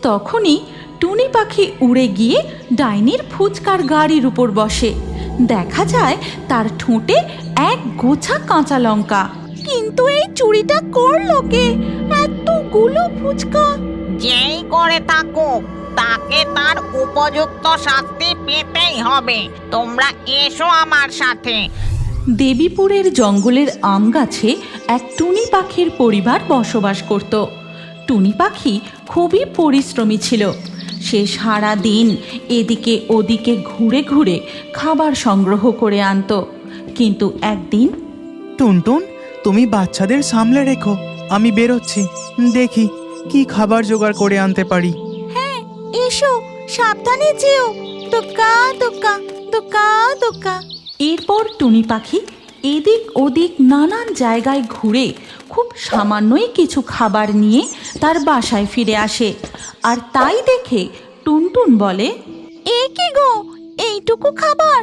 তখনই টুনি পাখি উড়ে গিয়ে ডাইনির ফুচকার গাড়ির উপর বসে। দেখা যায় তার ঠোঁটে এক গোছা কাঁচা লঙ্কা। কিন্তু এই চুরিটা করলো কে? এতগুলো ফুচকা! যেই করে থাকুক তাকে তার উপযুক্ত শাস্তি পেতেই হবে। তোমরা এসো আমার সাথে। দেবীপুরের জঙ্গলের আম গাছে এক টুনি পাখির পরিবার বসবাস করত। টুনি পাখি খুবই পরিশ্রমী ছিল। সে সারা দিন এদিকে ওদিকে ঘুরে ঘুরে খাবার সংগ্রহ করে আনত। কিন্তু একদিন, টুনটুন, তুমি বাচ্চাদের সামলে রেখো, আমি বেরোচ্ছি, দেখি কি খাবার জোগাড় করে আনতে পারি। হ্যাঁ, এসো, সাবধানে যেও। দোকা দোকা দোকা দোকা। এরপর টুনি পাখি এদিক ওদিক নানান জায়গায় ঘুরে খুব সামান্যই কিছু খাবার নিয়ে তার বাসায় ফিরে আসে। আর তাই দেখে টুনটুন বলে, এ কি গো, এইটুকু খাবার?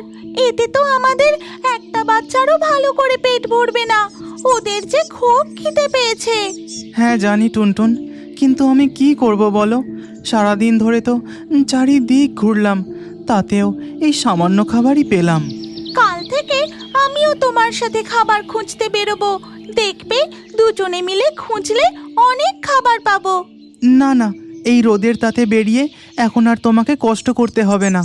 এতে তো আমাদের একটা বাচ্চারও ভালো করে পেট ভরবে না। ওদের যে খুব খিদে পেয়েছে। হ্যাঁ জানি টুনটুন, কিন্তু আমি কি করব বলো? সারাদিন ধরে তো চারিদিক ঘুরলাম, তাতেও এই সামান্য খাবারই পেলাম। কাল থেকে আমিও তোমার সাথে খাবার খুঁজতে বেরোবো। দেখবে, দুজনে মিলে খুঁজলে অনেক খাবার পাবো। না না, এই রোদের তাতে বেরিয়ে এখন আর তোমাকে কষ্ট করতে হবে না।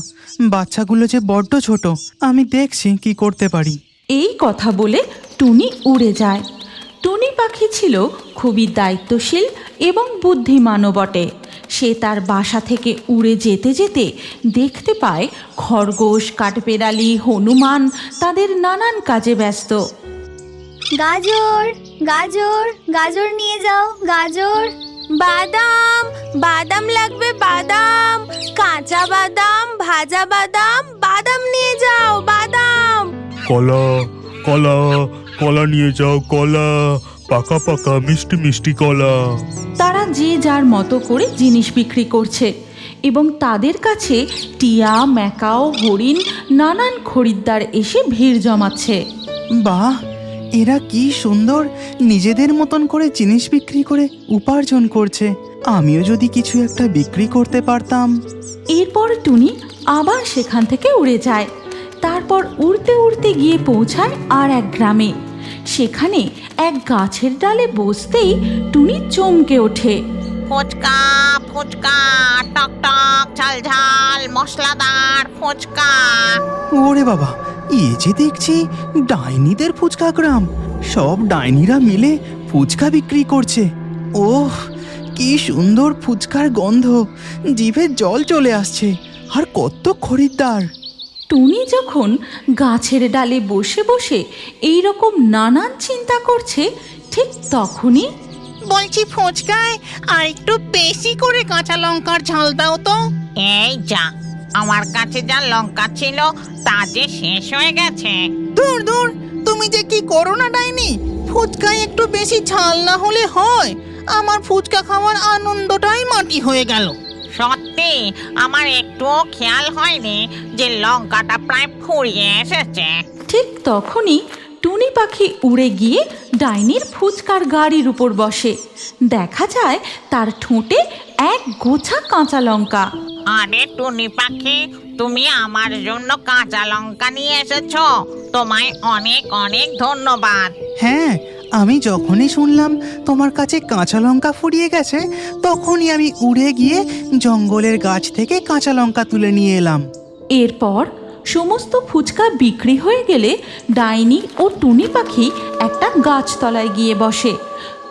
বাচ্চাগুলো যে বড্ড ছোট, আমি দেখছি কি করতে পারি। এই কথা বলে টুনি উড়ে যায়। টুনি পাখি ছিল খুবই দায়িত্বশীল এবং বুদ্ধিমানও বটে। সে তার বাসা থেকে উড়ে যেতে যেতে দেখতে পায় খরগোশ, কাঠবেড়ালি, হনুমান তাদের নানান কাজে ব্যস্ত। গাজর গাজর গাজর নিয়ে যাও, গাজর। বাদাম বাদাম লাগবে, বাদাম, কাঁচা বাদাম, ভাজা বাদাম, বাদাম নিয়ে যাও, বাদাম। কলা কলা কলা নিয়ে যাও, কলা, পাকা পাকা মিষ্টি মিষ্টি কলা। তারা যে যার মতো করে জিনিস বিক্রি করছে এবং তাদের কাছে টিয়া, ম্যাকাও, হরিণ নানান খরিদ্দার এসে ভিড় জমাচ্ছে। বাহ, এরা কি সুন্দর নিজেদের মতন করে জিনিস বিক্রি করে উপার্জন করছে। আমিও যদি কিছু একটা বিক্রি করতে পারতাম। এরপর টুনি আবার সেখান থেকে উড়ে যায়। তারপর উড়তে উড়তে গিয়ে পৌঁছায় আর এক গ্রামে। সেখানে এক গাছের ডালে বসতেই টুনি চমকে ওঠে। ফুচকা ফুচকা, টক টক ঝাল ঝাল মশলাদার ফুচকা। ওরে বাবা, এ যে দেখছি ডাইনিদের ফুচকা গ্রাম। সব ডাইনিরা মিলে ফুচকা বিক্রি করছে। ওহ, কি সুন্দর ফুচকার গন্ধ, জিভে জল চলে আসছে। আর কত খরিদ্দার! টুনি যখন গাছের ডালে বসে বসে এই রকম নানান চিন্তা করছে, ঠিক তখনই, বলছি ফুচকায় আর একটু বেশি করে কাঁচা লঙ্কার ঝাল দাও তো। এই যা, আমার কাছে যা লঙ্কা ছিল তা যে শেষ হয়ে গেছে। দূর দূর, তুমি যে কি করো না ডাইনি, ফুচকায় একটু বেশি ঝাল না হলে হয়? আমার ফুচকা খাওয়ার আনন্দটাই মাটি হয়ে গেল। সত্যি আমার একটুও খেয়াল হয়নি যে লঙ্কাটা প্রায় ফুরিয়ে এসেছে। ঠিক তখনই টুনি পাখি উড়ে গিয়ে ডাইনির ফুচকার গাড়ির উপর বসে। দেখা যায় তার ঠোঁটে এক গোছা কাঁচা লঙ্কা। আরে টুনি পাখি, তুমি আমার জন্য কাঁচা লঙ্কা নিয়ে এসেছো, তোমায় অনেক অনেক ধন্যবাদ। হ্যাঁ, আমি যখনই শুনলাম তোমার কাছে কাঁচা লঙ্কা ফুরিয়ে গেছে, তখনই আমি উড়ে গিয়ে জঙ্গলের গাছ থেকে কাঁচা লঙ্কা তুলে নিয়ে এলাম। এরপর সমস্ত ফুচকা বিক্রি হয়ে গেলে ডাইনি ও টুনি পাখি একটা গাছতলায় গিয়ে বসে।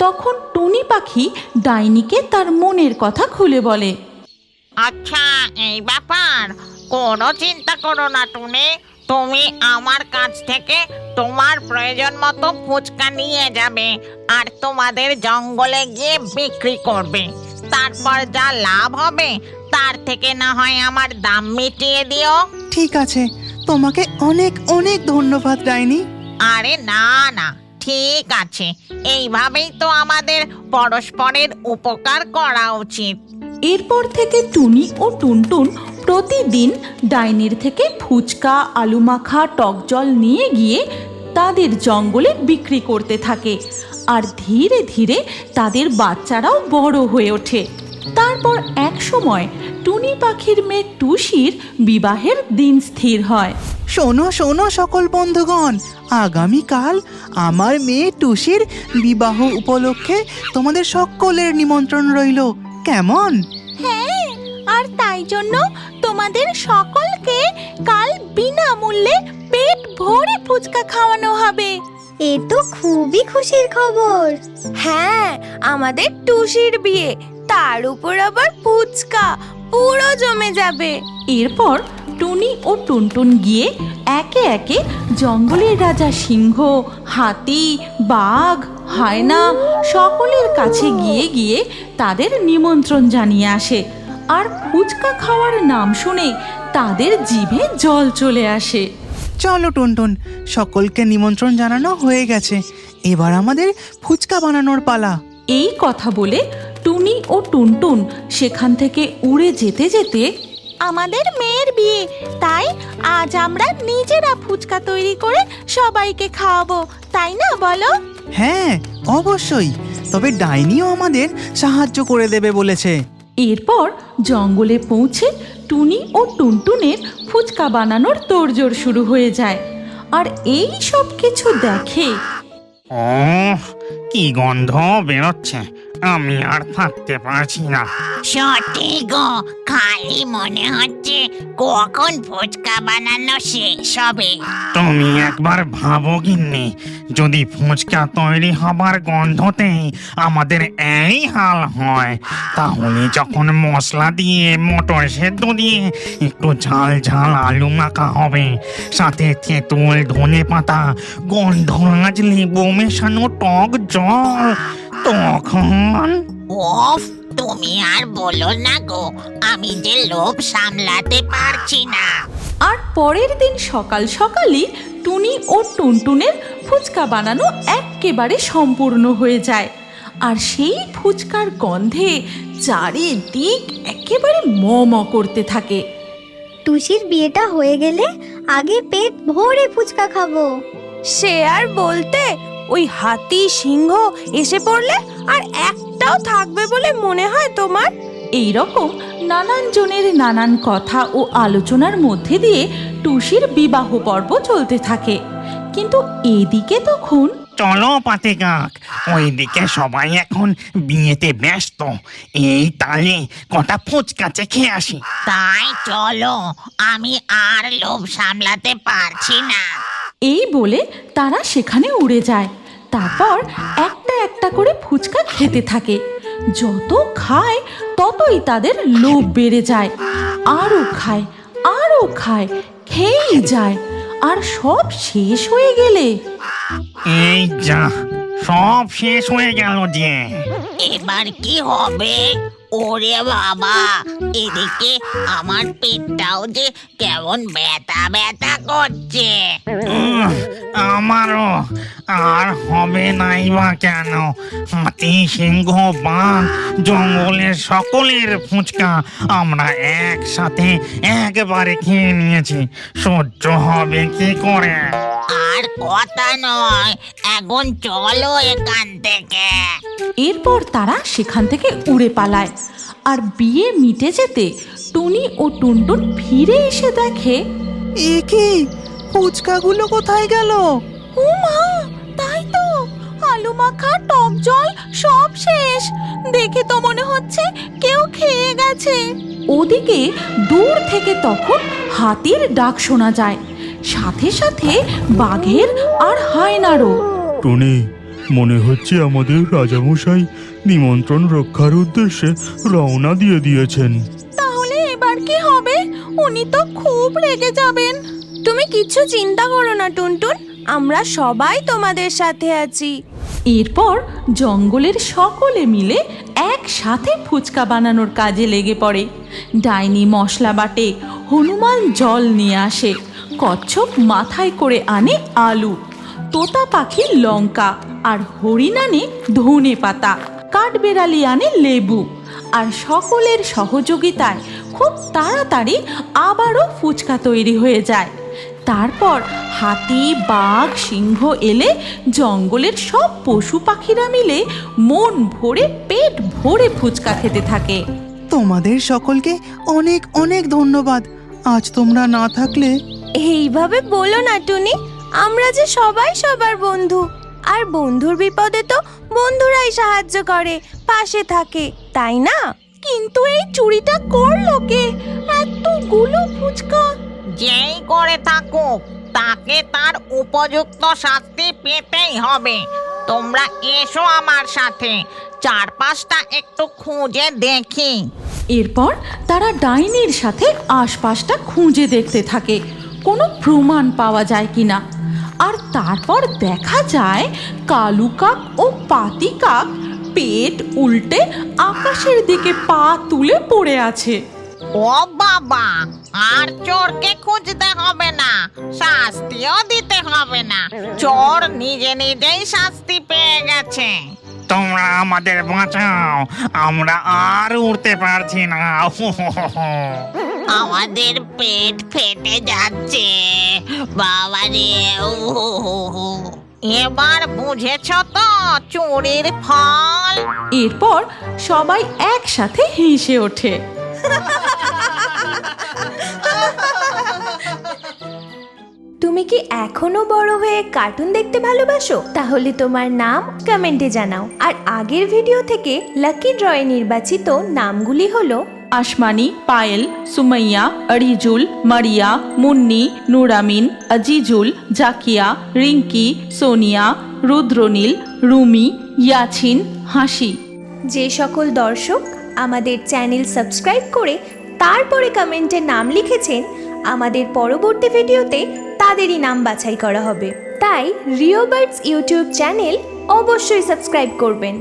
তখন টুনি পাখি ডাইনিকে তার মনের কথা খুলে বলে। আচ্ছা, এই ব্যাপার। কোনো চিন্তা করো না টুনি, তুমি আমার কাছ থেকে তোমার প্রয়োজন মতো ফুচকা নিয়ে যাবে আর তোমাদের জঙ্গলে গিয়ে বিক্রি করবে। তারপর যা লাভ হবে তার থেকে না হয় আমার দাম মিটিয়ে দিও। ঠিক আছে, তোমাকে অনেক অনেক ধন্যবাদ ডাইনি। আরে না না, ঠিক আছে, এইভাবেই তো আমাদের পরস্পরের উপকার করা উচিত। এরপর থেকে টুনি ও টুনটুন প্রতিদিন ডাইনির থেকে ফুচকা, আলু মাখা, টক জল নিয়ে গিয়ে তাদের জঙ্গলে বিক্রি করতে থাকে। আর ধীরে ধীরে তাদের বাচ্চারাও বড় হয়ে ওঠে। তারপর এক সময় টুনি পাখির মেয়ে টুসির বিবাহের দিন স্থির হয়। শোনো শোনো সকল বন্ধুগণ, আগামীকাল আমার মেয়ে টুসির বিবাহ উপলক্ষে তোমাদের সকলের নিমন্ত্রণ রইল, কেমন? হ্যাঁ, আর তাই জন্য তোমাদের সকলকে কাল বিনামূল্যে পেট ভরে ফুচকা খাওয়ানো হবে। এ তো খুবই খুশির খবর। হ্যাঁ, আমাদের টুসির বিয়ে, তার উপর আবার ফুচকা, পুরো জমে যাবে। এরপর টুনি ও টুনটুন গিয়ে একে একে জঙ্গলের রাজা সিংহ, হাতি, বাঘ, হায়না সকলের কাছে গিয়ে গিয়ে তাদের নিমন্ত্রণ জানিয়ে আসে। আর ফুচকা খাওয়ার নাম শুনে তাদের জিভে জল চলে আসে। চলো টুনটুন, সকলকে নিমন্ত্রণ জানানো হয়ে গেছে, এবার আমাদের ফুচকা বানানোর পালা। এই কথা বলে টুনি ও টুনটুন সেখান থেকে উড়ে যেতে যেতে, আমাদের মেয়ের বিয়ে, তাই আজ আমরা নিজেরা ফুচকা তৈরি করে সবাইকে খাওয়াবো, তাই না বলো? হ্যাঁ অবশ্যই, তবে ডাইনিও আমাদের সাহায্য করে দেবে বলেছে। এরপর জঙ্গলে পৌঁছে টুনি ও টুনটুনের ফুচকা বানানোর তোড়জোড় শুরু হয়ে যায়। আর এই সব কিছু দেখে কি গন্ধ বেরোচ্ছে, আমি আর থাকতে পারছি না। সত্যি গো, খালি মনে হচ্ছে কখন ফুচকা বানানো শেষ হবে। তুমি একবার ভাবো গিন্নি, যদি ফুচকা তৈরি হবার গন্ধতেই আমাদের এই হাল হয়, তাহলে যখন মশলা দিয়ে মটর সেদ্ধ দিয়ে একটু ঝাল ঝাল আলু মাখা হবে, সাথে তেঁতুল, ধনে পাতা, গন্ধরাজ, লেবু মেশানো টক জল, তখন ওফ, তুমি আর বলো না গো, আমি যে লোভ সামলাতে পারছি না। আর পরের দিন সকাল সকালই টুনি ও টুনটুনের ফুচকা বানানো একেবারে সম্পূর্ণ হয়ে যায়। আর সেই ফুচকার গন্ধে চারিদিক একেবারে ম ম করতে থাকে। টুসির বিয়েটা হয়ে গেলে আগে পেট ভরে ফুচকা খাবো। সে আর বলতে, ওই হাতি, সিংহ এসে পড়লে আর একটাও থাকবে বলে মনে হয় তোমার? এই রকম নানান জনের নানান কথা ও আলোচনার মধ্যে দিয়ে টুসির বিবাহ পর্ব চলতে থাকে। কিন্তু এদিকে তখন চলো পাতে কাক, ওইদিকে সবাই এখন বিয়েতে ব্যস্ত, এই তালে কটা ফুচকা চেখে আসি। তাই চলো, আমি আর লোভ সামলাতে পারছি না। এই বলে তারা সেখানে উড়ে যায়। তারপর একটা একটা করে ফুচকা খেতে থাকে। যত খায় ততই তাদের লোভ বেড়ে যায়। আরও খায়, আরও খায়, খেয়েই যায়। আর সব শেষ হয়ে গেলে এই যা, সব শেষ হয়ে গেল যে। এবার কি হবে? ওরে বাবা, এদিকে আমার পেটটাও যে কেমন ব্যথা ব্যথা করছে। আমারও আর হবে নাই বা কেন, হাতি, সিংহ, বাঘ, জঙ্গলের সকলের ফুচকা আমরা একসাথে একবারে খেয়ে নিয়েছি, সহ্য হবে কি করে? আর কথা নয়, এখন চলো এখান থেকে। এরপর তারা সেখান থেকে উড়ে পালায়। আর বিয়ে মিটে যেতে টুনি ও টুনটুন ফিরে এসে দেখে, এ কি, ফুচকাগুলো কোথায় গেল? ও মা, তাই তো, আলু মাখা, টক জল সব শেষ। দেখে তো মনে হচ্ছে কেউ খেয়ে গেছে। ওদিকে দূর থেকে তখন হাতির ডাক শোনা যায়, সাথে সাথে বাঘের আর হায়নারও। টুনি, মনে হচ্ছে আমাদের রাজামশাই নিমন্ত্রণ রক্ষার উদ্দেশ্যে রওনা দিয়ে দিয়েছেন। তাহলে এবার কি হবে? উনি তো খুব রেগে যাবেন। তুমি কিছু চিন্তা করো না টুনটুন, আমরা সবাই তোমাদের সাথে আছি। এরপর জঙ্গলের সকলে মিলে একসাথে ফুচকা বানানোর কাজে লেগে পড়ে। ডাইনি মশলা বাটে, হনুমান জল নিয়ে আসে, কচ্ছপ মাথায় করে আনে আলু, তোতা পাখি লঙ্কা, আর হরিণ আনে ধনে পাতা, কাঠবেড়ালি আনে লেবু। আর সকলের সহযোগিতায় খুব তাড়াতাড়ি আবারও ফুচকা তৈরি হয়ে যায়। তারপর হাতি, বাঘ, সিংহ এলে জঙ্গলের সব পশু পাখিরা মিলে মন ভরে পেট ভরে ফুচকা খেতে থাকে। তোমাদের সকলকে অনেক অনেক ধন্যবাদ। আজ তোমরা না থাকলে এইভাবে বলো না টুনি, আমরা যে সবাই সবার বন্ধু, আর বন্ধুর বিপদে তো বন্ধুরাই সাহায্য করে, পাশে থাকে, তাই না? কিন্তু এই চুরিটা করলো কে? এতগুলো ফুচকা! যেই করে থাকুক তাকে তার উপযুক্ত শাস্তি পেতেই হবে। তোমরা এসো আমার সাথে, চারপাশটা একটু খুঁজে দেখি। এরপর তারা ডাইনির সাথে আশপাশটা খুঁজে দেখতে থাকে কোনো প্রমাণ পাওয়া যায় কিনা। আর তারপর দেখা যায় কালু কাক ও পাতি কাক পেট উল্টে আকাশের দিকে পা তুলে পড়ে আছে। ও বাবা, আর চোরকে খুঁজতে হবে না, শাস্তিও দিতে হবে না, চোর নিজে নিজেই শাস্তি পেয়ে গেছে। তোমরা আমাদের বাঁচাও, আমরা আর উঠতে পারছি না। আমাদের পেট ফেটে যাচ্ছে বাবা রে। এবার বুঝেছ তো চুরির ফল? এরপর সবাই একসাথে হেসে ওঠে। তুমি কি এখনো বড় হয়ে কার্টুন দেখতে ভালোবাসো? তাহলে তোমার নাম কমেন্টে জানাও। আর আগের ভিডিও থেকে লাকি ড্রয়ে নির্বাচিত নামগুলি হলো আসমানি, পায়েল, সুমাইয়া, আরিজুল, মারিয়া, মুন্নি, নুরামিন, আজিজুল, জাকিয়া, রিঙ্কি, সোনিয়া, রুদ্রনীল, রুমি, ইয়াছিন, হাসি। যে সকল দর্শক আমাদের চ্যানেল সাবস্ক্রাইব করে তারপরে কমেন্টে নাম লিখেছেন, আমাদের পরবর্তী ভিডিওতে তাদেরই নাম বাছাই করা হবে। তাই রিও বার্ডস ইউটিউব চ্যানেল অবশ্যই সাবস্ক্রাইব করবেন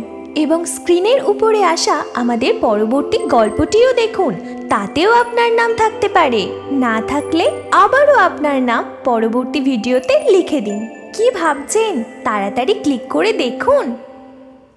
এবং স্ক্রিনের উপরে আসা আমাদের পরবর্তী গল্পটিও দেখুন, তাতেও আপনার নাম থাকতে পারে। না থাকলে আবারও আপনার নাম পরবর্তী ভিডিওতে লিখে দিন। কি ভাবছেন? তাড়াতাড়ি ক্লিক করে দেখুন।